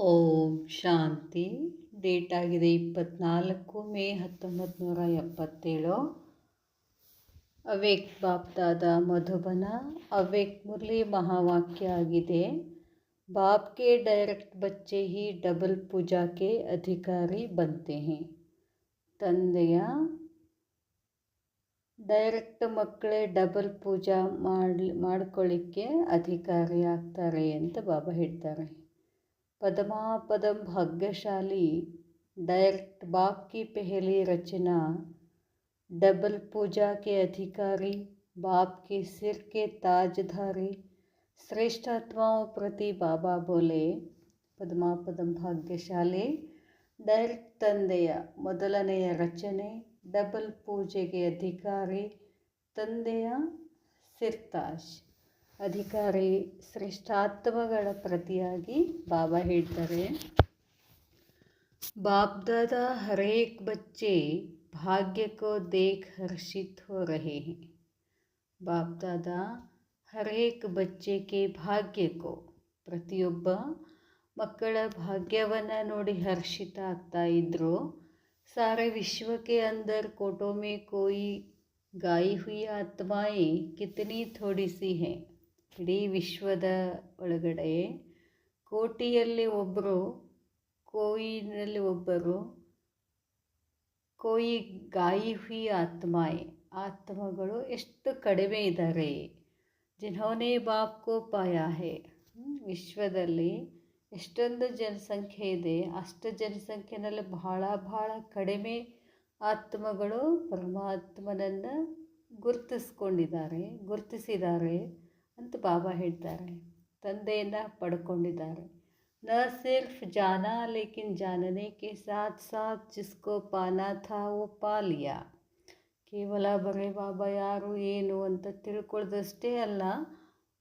ಓಂ ಶಾಂತಿ. Date ಆಗಿದೆ 24 May 1977. Awake BapDada Madhuban. Awake Murali ಮಹಾವಾಕ್ಯ ಆಗಿದೆ. बाप के डायरेक्ट बच्चे ही डबल पूजा के अधिकारी बनते हैं. ತಂದೆಯ ಡೈರೆಕ್ಟ್ ಮಕ್ಕಳೇ ಡಬಲ್ ಪೂಜಾ ಮಾಡ್ಕೊಳ್ಳಿಕ್ಕೆ ಅಧಿಕಾರಿ ಆಗ್ತಾರೆ ಅಂತ ಬಾಬಾ ಹೇಳ್ತಾರೆ. पदमापदम भाग्यशाली डायरेक्ट बाप की पहली रचना डबल पूजा के अधिकारी बाप के सिर के ताजधारी श्रेष्ठ आत्माओं प्रति बाबा बोले. पदमापदम भाग्यशाली ಡೈರೆಕ್ಟ್ ತಂದೆಯ ಮೊದಲನೆಯ ರಚನೆ ಡಬಲ್ ಪೂಜೆಗೆ ಅಧಿಕಾರಿ ತಂದೆಯ ಸಿರ್ತಾಜ್ ಅಧಿಕಾರಿ ಶ್ರೇಷ್ಠಾತ್ಮಗಳ ಪ್ರತಿಯಾಗಿ ಬಾಬಾ ಹೇಳ್ತಾರೆ. बाप दादा हर एक बच्चे भाग्य को देख हर्षित हो रहे हैं. बाप दादा हर एक बच्चे के भाग्य को ಪ್ರತಿಯೊಬ್ಬ ಮಕ್ಕಳ ಭಾಗ್ಯವನ್ನು ನೋಡಿ ಹರ್ಷಿತ ಆಗ್ತಾ ಇದ್ರು. सारे विश्व के अंदर कोटों में कोई गाई हुई आत्माएं कितनी थोड़ी सी हैं. ಇಡೀ ವಿಶ್ವದ ಒಳಗಡೆ ಕೋಟಿಯಲ್ಲಿ ಒಬ್ಬರು ಕೋಯಿನಲ್ಲಿ ಒಬ್ಬರು ಕೋಯಿ ಗಾಯಿ ಹುಯಿ ಆತ್ಮಗಳು ಎಷ್ಟು ಕಡಿಮೆ ಇದ್ದಾರೆ. ಜಿನ್ಹೋನೆ ಬಾಪ್ ಕೋ ಪಾಯಾ ಹೇ. ವಿಶ್ವದಲ್ಲಿ ಎಷ್ಟೊಂದು ಜನಸಂಖ್ಯೆ ಇದೆ, ಅಷ್ಟು ಜನಸಂಖ್ಯೆನಲ್ಲಿ ಬಹಳ ಕಡಿಮೆ ಆತ್ಮಗಳು ಪರಮಾತ್ಮನನ್ನು ಗುರುತಿಸಿದ್ದಾರೆ ಅಂತ ಬಾಬಾ ಹೇಳ್ತಾರೆ. ತಂದೆಯನ್ನು ಪಡ್ಕೊಂಡಿದ್ದಾರೆ. ನ ಸಿರ್ಫ್ ಜಾನಾ ಲೇಕಿನ್ ಜಾನನೆ ಕೆ ಸಾಥ್ ಸಾಥ್ ಜಿಸ್ಕೋ ಪಾನಾ ಥಾ ವೋ ಪಾ ಲಿಯಾ. ಕೇವಲ ಬರೇ ಬಾಬಾ ಯಾರು ಏನು ಅಂತ ತಿಳ್ಕೊಳ್ಳೋದಷ್ಟೇ ಅಲ್ಲ,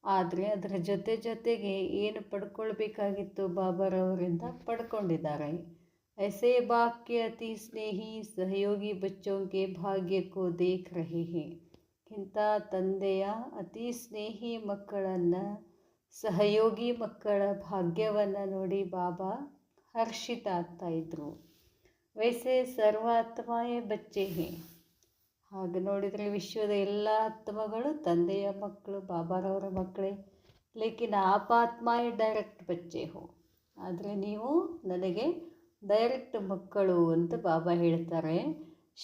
ಆದರೆ ಅದರ ಜೊತೆಗೆ ಏನು ಪಡ್ಕೊಳ್ಬೇಕಾಗಿತ್ತು ಬಾಬಾರವರಿಂದ ಪಡ್ಕೊಂಡಿದ್ದಾರೆ. ऐसे बाप के अति स्नेही सहयोगी बच्चों के भाग्य को देख रहे हैं. ಇಂಥ ತಂದೆಯ ಅತಿ ಸ್ನೇಹಿ ಮಕ್ಕಳನ್ನು, ಸಹಯೋಗಿ ಮಕ್ಕಳ ಭಾಗ್ಯವನ್ನು ನೋಡಿ ಬಾಬಾ ಹರ್ಷಿತ ಆಗ್ತಾಯಿದ್ರು. ವೈಸೆ ಸರ್ವಾತ್ಮಾಯೇ ಬಚ್ಚೆ ಹೇ. ಹಾಗೆ ನೋಡಿದರೆ ವಿಶ್ವದ ಎಲ್ಲ ಆತ್ಮಗಳು ತಂದೆಯ ಮಕ್ಕಳು, ಬಾಬಾರವರ ಮಕ್ಕಳೇ. ಲೇಕಿನ್ ಆಪಾತ್ಮಾಯೇ ಡೈರೆಕ್ಟ್ ಬಚ್ಚೆ ಹೋ. ಆದರೆ ನೀವು ನನಗೆ ಡೈರೆಕ್ಟ್ ಮಕ್ಕಳು ಅಂತ ಬಾಬಾ ಹೇಳ್ತಾರೆ.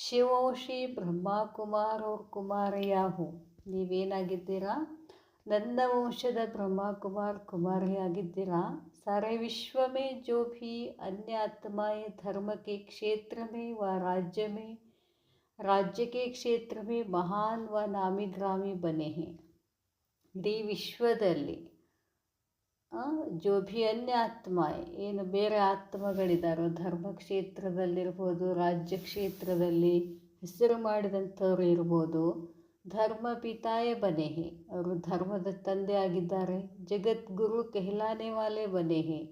ಶಿವೋಶಿ ಬ್ರಹ್ಮ ಕುಮಾರ್ ಅವ್ರ ಕುಮಾರಿಯಾ ಹೋ. ನೀವೇನಾಗಿದ್ದೀರಾ? ನನ್ನ ವಂಶದ ಬ್ರಹ್ಮ ಕುಮಾರಿಯಾಗಿದ್ದೀರಾ. ಸಾರೆ ವಿಶ್ವ ಮೇ ಜೋ ಭಿ ಅನ್ಯ ಆತ್ಮಾಯೇ ಧರ್ಮ ಕೆ ಕ್ಷೇತ್ರ ಮೇ ವ राज्य के क्षेत्र में महान व नामी ग्रामी बने हैं. ಇಡೀ ವಿಶ್ವದಲ್ಲಿ ಜೋ ಭಿ ಅನ್ಯ ಆತ್ಮಾಯೇ, ಏನು ಬೇರೆ ಆತ್ಮಗಳಿದ್ದಾರೋ ಧರ್ಮ ಕ್ಷೇತ್ರದಲ್ಲಿರ್ಬೋದು, ರಾಜ್ಯ ಕ್ಷೇತ್ರದಲ್ಲಿ ಹೆಸರು ಮಾಡಿದಂಥವ್ರು ಇರ್ಬೋದು, ಧರ್ಮ ಪಿತಾಯೇ ಬನೆ ಹೇ. ಅವರು ಧರ್ಮದ ತಂದೆ ಆಗಿದ್ದಾರೆ. ಜಗತ್ ಗುರು कहलाने वाले बने हैं.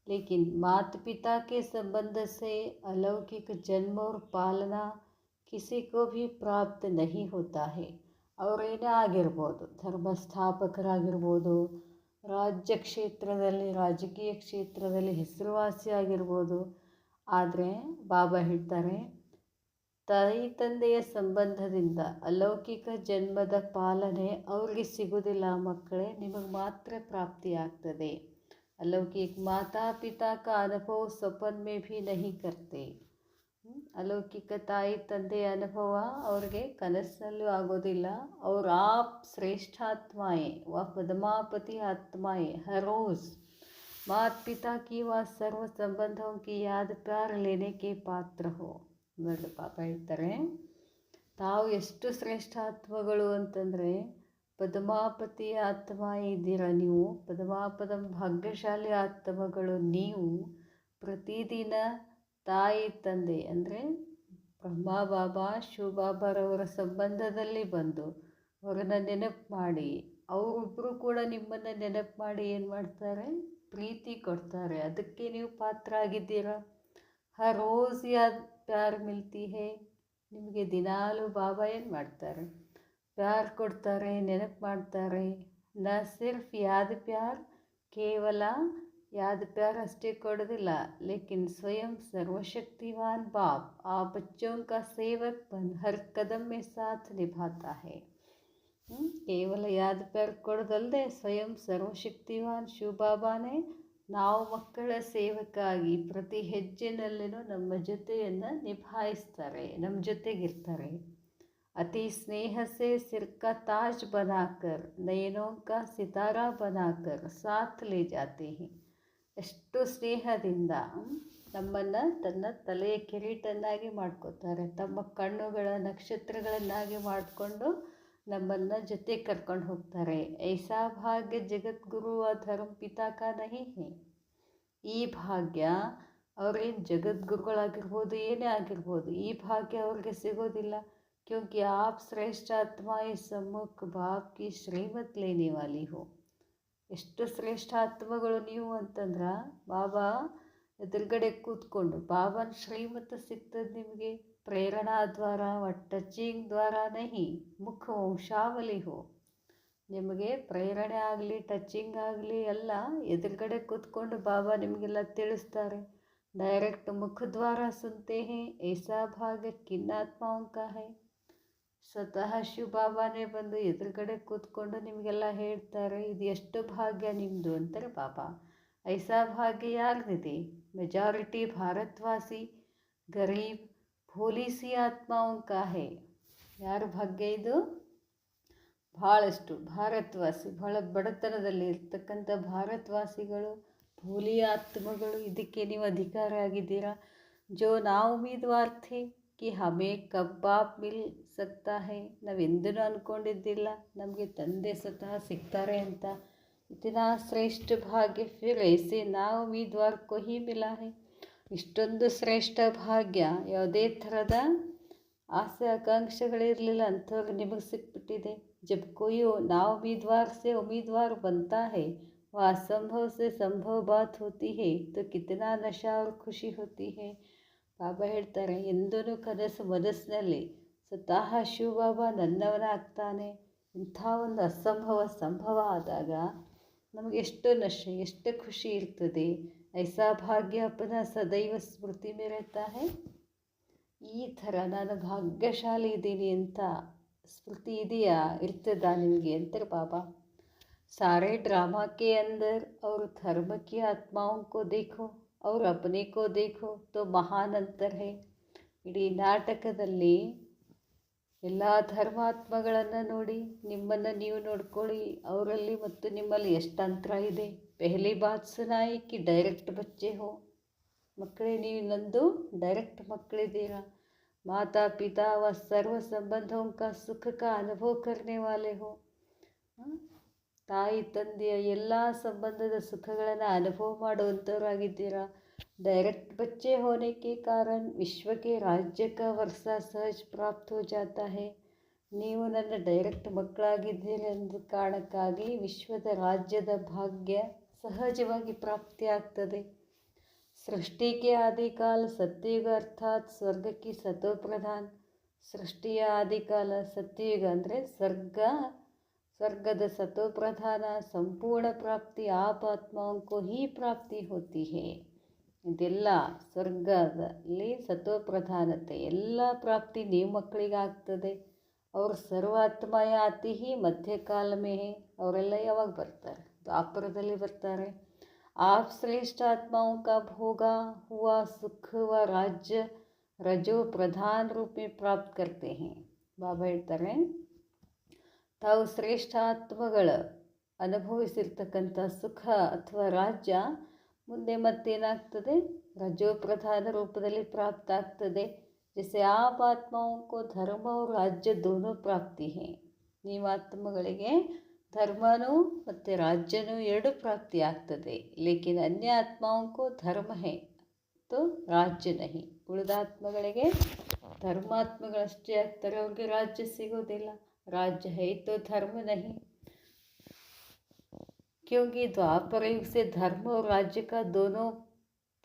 लेकिन माता पिता के संबंध से अलौकिक जन्म और पालना किसी को भी प्राप्त नहीं होता है. ಅವರೇನೇ ಆಗಿರ್ಬೋದು, ಧರ್ಮಸ್ಥಾಪಕರಾಗಿರ್ಬೋದು, ರಾಜ್ಯ ಕ್ಷೇತ್ರದಲ್ಲಿ ರಾಜಕೀಯ ಕ್ಷೇತ್ರದಲ್ಲಿ ಹೆಸರುವಾಸಿಯಾಗಿರ್ಬೋದು. ಆದರೆ ಬಾಬಾ ಹೇಳ್ತಾರೆ, ತಾಯಿ ತಂದೆಯ ಸಂಬಂಧದಿಂದ ಅಲೌಕಿಕ ಜನ್ಮದ ಪಾಲನೆ ಅವ್ರಿಗೆ ಸಿಗೋದಿಲ್ಲ ಮಕ್ಕಳೇ, ನಿಮಗೆ ಮಾತ್ರ ಪ್ರಾಪ್ತಿಯಾಗ್ತದೆ. अलौकिक माता पिता का अनुभव सपन में भी नहीं करते. ಅಲೌಕಿಕ ತಾಯಿ ತಂದೆಯ ಅನುಭವ ಅವ್ರಿಗೆ ಕನಸಿನಲ್ಲೂ ಆಗೋದಿಲ್ಲ. और आप श्रेष्ठ आत्माएं व पद्मापति आत्माएं हर रोज़ माता पिता की व सर्व संबंधों की याद प्यार लेने के पात्र हो. ನೋಡಿ ಪಾಪ ಹೇಳ್ತಾರೆ, ತಾವು ಎಷ್ಟು ಶ್ರೇಷ್ಠ ಆತ್ಮಗಳು ಅಂತಂದರೆ ಪದ್ಮಾಪತಿ ಆತ್ಮ ಇದ್ದೀರ ನೀವು. ಪದ್ಮಾಪದಂ ಭಾಗ್ಯಶಾಲಿ ಆತ್ಮಗಳು ನೀವು. ಪ್ರತಿದಿನ ತಾಯಿ ತಂದೆ ಅಂದರೆ ಬ್ರಹ್ಮ ಬಾಬಾ ಶಿವಬಾಬಾರವರ ಸಂಬಂಧದಲ್ಲಿ ಬಂದು ಅವರನ್ನು ನೆನಪು ಮಾಡಿ, ಅವರೊಬ್ಬರು ಕೂಡ ನಿಮ್ಮನ್ನು ನೆನಪು ಮಾಡಿ ಏನು ಮಾಡ್ತಾರೆ, ಪ್ರೀತಿ ಕೊಡ್ತಾರೆ. ಅದಕ್ಕೆ ನೀವು ಪಾತ್ರ ಆಗಿದ್ದೀರಾ. ಹರ್ ರೋಜ್ ಯಾದ್ ಪ್ಯಾರ್ ಮಿಲ್ತಿ ಹೇ. ನಿಮಗೆ ದಿನಾಲೂ ಬಾಬಾ ಏನು ಮಾಡ್ತಾರೆ, ಪ್ಯಾರ್ ಕೊಡ್ತಾರೆ, ನೆನಪು ಮಾಡ್ತಾರೆ. ನ ಸಿರ್ಫ್ ಯಾದ್ ಪ್ಯಾರ್, ಕೇವಲ याद प्यार अष्टे ಕೊಡೋದಿಲ್ಲ लेकिन स्वयं सर्वशक्तिवान बाप आप बच्चों का सेवक बन हर कदम में साथ निभाता है. ಕೇವಲ ಯಾದ್ ಪ್ಯಾರ್ ಕೊಡೋದಲ್ಲದೆ ಸ್ವಯಂ ಸರ್ವಶಕ್ತಿವಾನ್ ಶಿವಬಾಬಾನೇ ನಾವು ಮಕ್ಕಳ ಸೇವಕಾಗಿ ಪ್ರತಿ ಹೆಜ್ಜೆನಲ್ಲಿನೂ ನಮ್ಮ ಜೊತೆಯನ್ನು ನಿಭಾಯಿಸ್ತಾರೆ, ನಮ್ಮ ಜೊತೆಗಿರ್ತಾರೆ. अति स्नेह से सिर का ताज बनाकर नयनों का सितारा बनाकर साथ ले जाते हैं. ಎಷ್ಟು ಸ್ನೇಹದಿಂದ ನಮ್ಮನ್ನು ತನ್ನ ತಲೆಯ ಕಿರೀಟನ್ನಾಗಿ ಮಾಡ್ಕೋತಾರೆ, ತಮ್ಮ ಕಣ್ಣುಗಳ ನಕ್ಷತ್ರಗಳನ್ನಾಗಿ ಮಾಡಿಕೊಂಡು ನಮ್ಮನ್ನು ಜೊತೆ ಕರ್ಕೊಂಡು ಹೋಗ್ತಾರೆ. ಐಸಾ ಭಾಗ್ಯ ಜಗದ್ಗುರು ಧರ್ಮ ಪಿತಾ ಕಾ ನಹಿ ಹೇ. ಈ ಭಾಗ್ಯ ಅವ್ರೇನು ಜಗದ್ಗುರುಗಳಾಗಿರ್ಬೋದು, ಏನೇ ಆಗಿರ್ಬೋದು, ಈ ಭಾಗ್ಯ ಅವ್ರಿಗೆ ಸಿಗೋದಿಲ್ಲ. क्योंकि आप श्रेष्ठ आत्माएं सम्मुख बाप की श्रीमत लेने वाली हो. ಎಷ್ಟು ಶ್ರೇಷ್ಠ ಆತ್ಮಗಳು ನೀವು ಅಂತಂದ್ರೆ ಬಾಬಾ ಎದುರುಗಡೆ ಕೂತ್ಕೊಂಡು ಬಾಬಾನ ಶ್ರೀಮತ ಸಿಗ್ತದೆ ನಿಮಗೆ. ಪ್ರೇರಣಾ ದ್ವಾರ ಟಚಿಂಗ್ ದ್ವಾರ ನಹಿ ಮುಖ ವಂಶಾವಲಿ ಹೋ. ನಿಮಗೆ ಪ್ರೇರಣೆ ಆಗಲಿ ಟಚಿಂಗ್ ಆಗಲಿ ಎಲ್ಲ ಎದುರುಗಡೆ ಕೂತ್ಕೊಂಡು ಬಾಬಾ ನಿಮಗೆಲ್ಲ ತಿಳಿಸ್ತಾರೆ. ಡೈರೆಕ್ಟ್ ಮುಖದ್ವಾರ ಸುನ್ತೆ ಹೇ ಐಸಾ ಭಾಗ್ಯ ಕಿನ್ನಾತ್ಮಾओं का है. ಸ್ವತಃ ಶಿವ ಬಾಬಾನೇ ಬಂದು ಎದುರುಗಡೆ ಕೂತ್ಕೊಂಡು ನಿಮಗೆಲ್ಲ ಹೇಳ್ತಾರೆ, ಇದು ಎಷ್ಟು ಭಾಗ್ಯ ನಿಮ್ಮದು ಅಂತಾರೆ ಬಾಬಾ. ಐಸಾ ಭಾಗ್ಯ ಯಾರ್ದಿದೆ? ಮೆಜಾರಿಟಿ ಭಾರತವಾಸಿ ಗರೀಬ್ ಭೋಲಿಸಿ ಆತ್ಮಾओं का है. ಯಾರ ಭಾಗ್ಯ ಇದು? ಭಾಳಷ್ಟು ಭಾರತವಾಸಿ, ಭಾಳ ಬಡತನದಲ್ಲಿ ಇರ್ತಕ್ಕಂಥ ಭಾರತವಾಸಿಗಳು, ಭೋಲಿ ಆತ್ಮಗಳು, ಇದಕ್ಕೆ ನೀವು ಅಧಿಕಾರ ಆಗಿದ್ದೀರಾ. ಜೋ ನಾವು ಉಮೀದ್ವಾರ್ ಥೇ कि हमें कब बाप मिल सकता है. ನಾವೆಂದೂ ಅಂದ್ಕೊಂಡಿದ್ದಿಲ್ಲ ನಮಗೆ ತಂದೆ ಸ್ವತಃ ಸಿಗ್ತಾರೆ ಅಂತ. ಇतना ಶ್ರೇಷ್ಠ ಭಾಗ್ಯ ಫಿರ್ ಐಸೆ ನಾ ಉಮೀದ್ವಾರ್ ಕೋ ಹಿ ಮಿಲಾ ಹೈ. ಇಷ್ಟೊಂದು ಶ್ರೇಷ್ಠ ಭಾಗ್ಯ ಯಾವುದೇ ಥರದ ಆಸೆ ಆಕಾಂಕ್ಷೆಗಳಿರಲಿಲ್ಲ ಅಂಥವ್ರಿಗೆ ನಿಮಗೆ ಸಿಕ್ಬಿಟ್ಟಿದೆ. ಜಬ್ ಕೊಯ್ ನಾ ಉಮೀದ್ವಾರ್ ಸೆ ಉಮೀದ್ವಾರ್ बनता है वह असंभव से संभव बात होती है तो कितना नशा और खुशी होती है. ಬಾಬಾ ಹೇಳ್ತಾರೆ, ಎಂದೂ ಕನಸು ಮನಸ್ಸಿನಲ್ಲಿ ಸ್ವತಃ ಶಿವಬಾಬಾ ನನ್ನವನಾಗ್ತಾನೆ. ಇಂಥ ಒಂದು ಅಸಂಭವ ಸಂಭವ ಆದಾಗ ನಮಗೆ ಎಷ್ಟು ನಶೆ, ಎಷ್ಟು ಖುಷಿ ಇರ್ತದೆ. ಐಸಾ ಭಾಗ್ಯ ಅಪನ ಸದೈವ ಸ್ಮೃತಿ ಮೇ रहता है. ಈ ಥರ ನಾನು ಭಾಗ್ಯಶಾಲಿ ಇದ್ದೀನಿ ಅಂತ ಸ್ಮೃತಿ ಇದೆಯಾ, ಇರ್ತದ ನಿಮಗೆ ಅಂತಾರೆ ಬಾಬಾ. सारे ड्रामा के अंदर और धर्म की आत्माओं को देखो और अपने को देखो तो महान अंतर है. ಇಡೀ ನಾಟಕದಲ್ಲಿ ಎಲ್ಲ ಧರ್ಮಾತ್ಮಗಳನ್ನು ನೋಡಿ, ನಿಮ್ಮನ್ನು ನೀವು ನೋಡ್ಕೊಳ್ಳಿ, ಅವರಲ್ಲಿ ಮತ್ತು ನಿಮ್ಮಲ್ಲಿ ಎಷ್ಟು ಅಂತರ ಇದೆ. ಪೆಹಲಿ ಬಾತ್ ಸುನಾಯಿ ಕಿ ಡೈರೆಕ್ಟ್ ಬಚ್ಚೆ ಹೋ. ಮಕ್ಕಳೇ, ನೀವು ನಂದು ಡೈರೆಕ್ಟ್ ಮಕ್ಕಳಿದ್ದೀರಾ. ಮಾತಾ ಪಿತಾ ವ ಸರ್ವ ಸಂಬಂಧೋಂ ಕಾ ಸುಖ ಕಾ ಅನುಭವ ಕರ್ನೆ ವಾಲೆ ಹೋ. ತಾಯಿ ತಂದೆಯ ಎಲ್ಲ ಸಂಬಂಧದ ಸುಖಗಳನ್ನು ಅನುಭವ ಮಾಡುವಂಥವರಾಗಿದ್ದೀರಾ. ಡೈರೆಕ್ಟ್ ಬಚ್ಚೆ ಹೋನೆ ಕೆ ಕಾರಣ ವಿಶ್ವಕ್ಕೆ ರಾಜ್ಯ ಕಾ ವರ್ಷ ಸಹಜ ಪ್ರಾಪ್ತ ಹೋ ಜಾತಾ ಹೈ. ನೀವು ನನ್ನ ಡೈರೆಕ್ಟ್ ಮಕ್ಕಳಾಗಿದ್ದೀರಿ ಅಂದ ಕಾರಣಕ್ಕಾಗಿ ವಿಶ್ವದ ರಾಜ್ಯದ ಭಾಗ್ಯ ಸಹಜವಾಗಿ ಪ್ರಾಪ್ತಿಯಾಗ್ತದೆ. ಸೃಷ್ಟಿಗೆ ಆದಿಕಾಲ ಸತ್ಯಯುಗ ಅರ್ಥಾತ್ ಸ್ವರ್ಗಕ್ಕೆ ಸತೋಪ್ರಧಾನ್. ಸೃಷ್ಟಿಯ ಆದಿಕಾಲ ಸತ್ಯಯುಗ ಅಂದರೆ ಸ್ವರ್ಗದ ಸತೋಪ್ರಧಾನ ಸಂಪೂರ್ಣ ಪ್ರಾಪ್ತಿ ಆಪ್ ಆತ್ಮಾओं को ही ಪ್ರಾಪ್ತಿ ಹೋತಿ ಹೇ. ಇದೆಲ್ಲ ಸ್ವರ್ಗದಲ್ಲಿ ಸತೋಪ್ರಧಾನತೆ ಎಲ್ಲ ಪ್ರಾಪ್ತಿ ನೀವು ಮಕ್ಕಳಿಗೆ ಆಗ್ತದೆ. ಅವ್ರು ಸರ್ವಾತ್ಮಯ ಅತಿ ಹಿ ಮಧ್ಯಕಾಲ ಮೇ ಹೇ. ಅವರೆಲ್ಲ ಯಾವಾಗ ಬರ್ತಾರೆ? ದ್ವಾಪರದಲ್ಲಿ ಬರ್ತಾರೆ. ಆಪ್ ಶ್ರೇಷ್ಠ ಆತ್ಮಾओं का भोगा हुआ सुख व राज्य रजो प्रधान रूप में प्राप्त करते हैं. ಬಾಬಾ ಹೇಳ್ತಾರೆ, ತಾವು ಶ್ರೇಷ್ಠ ಆತ್ಮಗಳ ಅನುಭವಿಸಿರ್ತಕ್ಕಂಥ ಸುಖ ಅಥವಾ ರಾಜ್ಯ ಮುಂದೆ ಮತ್ತೇನಾಗ್ತದೆ? ರಜೋಪ್ರಧಾನ ರೂಪದಲ್ಲಿ ಪ್ರಾಪ್ತ ಆಗ್ತದೆ. ಜೈಸೆ ಆಪ್ ಆತ್ಮಾओं को ಧರ್ಮ और ರಾಜ್ಯ ದೋನೋ ಪ್ರಾಪ್ತಿ ಹೇ. ನೀವು ಆತ್ಮಗಳಿಗೆ ಧರ್ಮನೂ ಮತ್ತು ರಾಜ್ಯನೂ ಎರಡು ಪ್ರಾಪ್ತಿ ಆಗ್ತದೆ. ಲೇಕಿನ್ ಅನ್ಯ ಆತ್ಮಾओं को ಧರ್ಮ ಹೇ ತೋ ರಾಜ್ಯ ನಹಿ. ಉಳಿದ ಆತ್ಮಗಳಿಗೆ ಧರ್ಮಾತ್ಮಗಳಷ್ಟೇ ಆಗ್ತಾರೆ, ಅವ್ರಿಗೆ ರಾಜ್ಯ ಸಿಗೋದಿಲ್ಲ. राज्य है तो धर्म नहीं. क्योंकि द्वापर युग से धर्म और राज्य का दोनों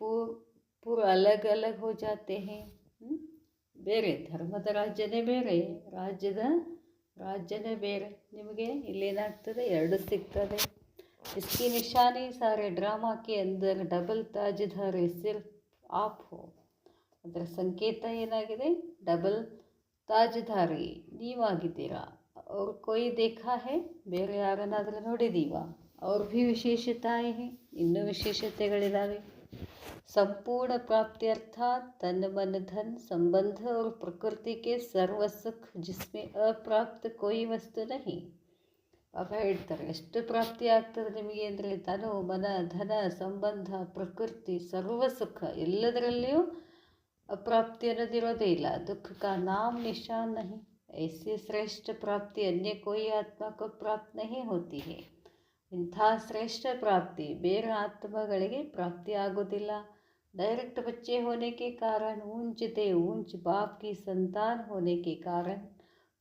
पूर्व अलग अलग हो जाते हैं. ಬೇರೆ ಧರ್ಮದ ರಾಜ್ಯನೇ ಬೇರೆ, ರಾಜ್ಯದ ರಾಜ್ಯನೇ ಬೇರೆ. ನಿಮಗೆ ಇಲ್ಲೇನಾಗ್ತದೆ? ಎರಡು ಸಿಗ್ತದೆ. इसकी निशानी सारे ड्रामा के अंदर डबल ताजधारी सिर्फ आप हो. ಅದರ ಸಂಕೇತ ಏನಾಗಿದೆ? ಡಬಲ್ ತಾಜ್ಧಾರಿ ನೀವಾಗಿದ್ದೀರಾ. ಅವ್ರು ಕೊಯ್ ದೇಖಾ ಹೇ, ಬೇರೆ ಯಾರನ್ನಾದರೂ ನೋಡಿದೀವಾ? ಅವ್ರ ಭೀ ವಿಶೇಷತಾಯೇ ಹೇ, ಇನ್ನೂ ವಿಶೇಷತೆಗಳಿದ್ದಾವೆ. संपूर्ण प्राप्ति अर्थात तन मन धन संबंध और प्रकृति के सर्व सुख जिसमें अप्राप्त कोई वस्तु नहीं. ಆಗ ಹೇಳ್ತಾರೆ, ಎಷ್ಟು ಪ್ರಾಪ್ತಿ ಆಗ್ತದೆ ನಿಮಗೆ ಅಂದರೆ ತನು ಮನ ಧನ ಸಂಬಂಧ ಪ್ರಕೃತಿ ಸರ್ವ ಸುಖ ಎಲ್ಲದರಲ್ಲಿಯೂ अप्राप्ति ಅನ್ನೋದಿರೋದೇ ಇಲ್ಲ. दुख का नाम निशान नहीं. ऐसी श्रेष्ठ प्राप्ति अन्य कोई आत्मा को प्राप्त नहीं होती है. ಇಂಥ ಶ್ರೇಷ್ಠ ಪ್ರಾಪ್ತಿ ಬೇರೆ ಆತ್ಮಗಳಿಗೆ ಪ್ರಾಪ್ತಿ ಆಗೋದಿಲ್ಲ. डायरेक्ट बच्चे होने के कारण, ऊंच ते ऊंच बाप की संतान होने के कारण,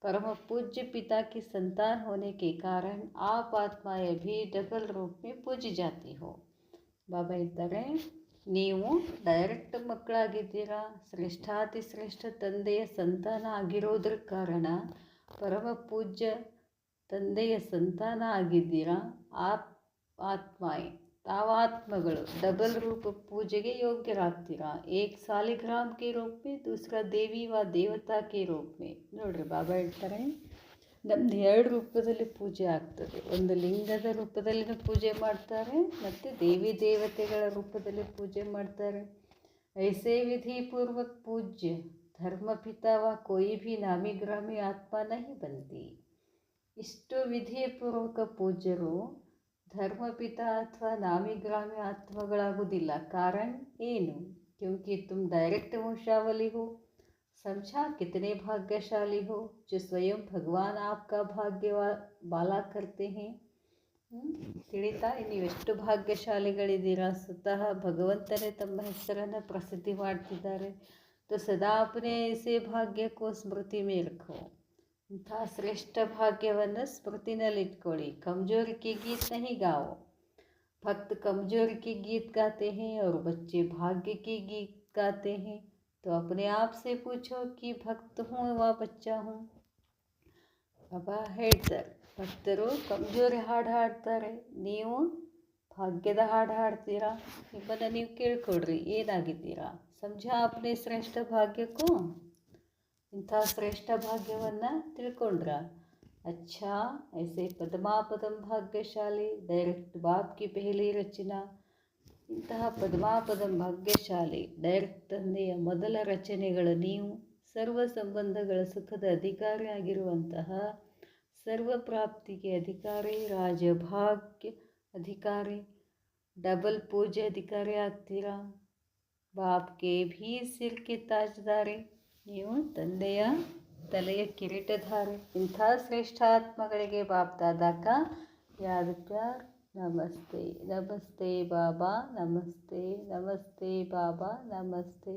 परम पूज्य पिता की संतान होने के कारण आप आत्माएं भी डबल रूप में पूजी जाती हो. ಬಾಬಾ ಇದ್ದಾರೆ, ನೀವು ಡೈರೆಕ್ಟ್ ಮಕ್ಕಳಾಗಿದ್ದೀರಾ. ಶ್ರೇಷ್ಠಾತಿ ಶ್ರೇಷ್ಠ ತಂದೆಯ ಸಂತಾನ ಆಗಿರೋದ್ರ ಕಾರಣ ಪರಮ ಪೂಜ್ಯ ತಂದೆಯ ಸಂತಾನ ಆಗಿದ್ದೀರಾ. ಆತ್ಮಾಯ್ ತಾವಾತ್ಮಗಳು ಡಬಲ್ ರೂಪ ಪೂಜೆಗೆ ಯೋಗ್ಯರಾಗ್ತೀರಾ. ಏಕ್ ಸಾಲಿಗ್ರಾಮ್ ಕೆ ರೂಪ ಮೇ, ದೂಸರಾ ದೇವಿ ವ ದೇವತಾ ಕೆ ರೂಪ ಮೇ. ನೋಡ್ರಿ, ಬಾಬಾ ಹೇಳ್ತಾರೆ, ನಮ್ದು 2 ರೂಪದಲ್ಲಿ ಪೂಜೆ ಆಗ್ತದೆ. ಒಂದು ಲಿಂಗದ ರೂಪದಲ್ಲಿನೂ ಪೂಜೆ ಮಾಡ್ತಾರೆ, ಮತ್ತು ದೇವಿ ದೇವತೆಗಳ ರೂಪದಲ್ಲಿ ಪೂಜೆ ಮಾಡ್ತಾರೆ. ಐಸೇ ವಿಧಿಪೂರ್ವಕ ಪೂಜ್ಯ ಧರ್ಮಪಿತಾವ ಕೋಯಿ ಭೀ ನಾಮಿ ಗ್ರಾಮಿ ಆತ್ಮ ನಹಿ ಬಂತಿ. ಇಷ್ಟು ವಿಧಿಪೂರ್ವಕ ಪೂಜ್ಯರು ಧರ್ಮಪಿತ ಅಥವಾ ನಾಮಿಗ್ರಾಮಿ ಆತ್ಮಗಳಾಗುವುದಿಲ್ಲ. ಕಾರಣ ಏನು? क्योंकि तुम डायरेक्ट वंशावली हो. समझा कितने भाग्यशाली हो जो स्वयं भगवान आपका भाग्य बाला करते हैं. ತಿಳಿತಾ? ನೀವೆಷ್ಟು ಭಾಗ್ಯಶಾಲಿಗಳಿದ್ದೀರಾ. ಸ್ವತಃ ಭಗವಂತನೇ ತಮ್ಮ ಹೆಸರನ್ನು ಪ್ರಸಿದ್ಧಿ ಮಾಡ್ತಿದ್ದಾರೆ. तो सदा अपने ऐसे भाग्य को स्मृति में रखो. ಇಂಥ ಶ್ರೇಷ್ಠ ಭಾಗ್ಯವನ್ನು ಸ್ಮೃತಿನಲ್ಲಿಟ್ಕೊಳ್ಳಿ. कमजोरी के गीत नहीं गाओ. भक्त कमजोरी के गीत गाते हैं और बच्चे भाग्य के गीत गाते हैं. तो अपने आप से पूछो कि भक्त हूँ व बच्चा हूँ. ಬಾಬಾ ಹೇಳ್ತಾರೆ, ಭಕ್ತರು ಕಮ್ಜೋರಿ ಹಾಡು ಹಾಡ್ತಾರೆ, ನೀವು ಭಾಗ್ಯದ ಹಾಡು ಹಾಡ್ತೀರಾ. ನಿಮ್ಮನ್ನು ನೀವು ಕೇಳ್ಕೊಡ್ರಿ, ಏನಾಗಿದ್ದೀರಾ. ಸಮझा अपने ಶ್ರೇಷ್ಠ ಭಾಗ್ಯಕ್ಕೂ. ಇಂಥ ಶ್ರೇಷ್ಠ ಭಾಗ್ಯವನ್ನು ತಿಳ್ಕೊಂಡ್ರ. अच्छा, ऐसे पद्मापदम भाग्यशाली डायरेक्ट बाप की पहली रचना. ಇಂತಹ ಪದ್ಮಾಪದಂ ಭಾಗ್ಯಶಾಲಿ ಡೈರೆಕ್ಟ್ ತಂದೆಯ ಮೊದಲ ರಚನೆಗಳು ನೀವು. ಸರ್ವ ಸಂಬಂಧಗಳ ಸುಖದ ಅಧಿಕಾರಿಯಾಗಿರುವಂತಹ ಸರ್ವ ಪ್ರಾಪ್ತಿಗೆ ಅಧಿಕಾರಿ, ರಾಜಭಾಗ್ಯ ಅಧಿಕಾರಿ, ಡಬಲ್ ಪೂಜೆ ಅಧಿಕಾರಿ ಆಗ್ತೀರಾ. ಬಾಪ್ಗೆ ಭೀ ಸಿರ್ಕೆ ತಾಜ್ದಾರಿ, ನೀವು ತಂದೆಯ ತಲೆಯ ಕಿರೀಟಧಾರಿ. ಇಂಥ ಶ್ರೇಷ್ಠಾತ್ಮಗಳಿಗೆ ಬಾಪ್ ದಾದಾಕ ಯಾದ ಪ್ಯಾರ್. ನಮಸ್ತೆ ನಮಸ್ತೆ ಬಾಬಾ, ನಮಸ್ತೆ ನಮಸ್ತೆ ಬಾಬಾ, ನಮಸ್ತೆ.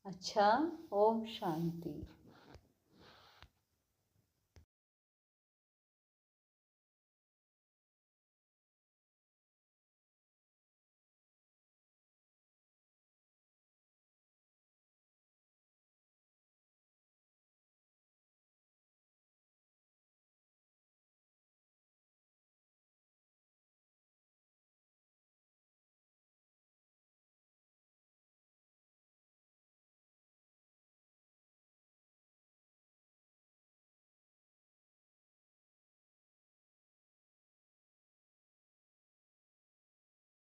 अच्छा, ओम शांति.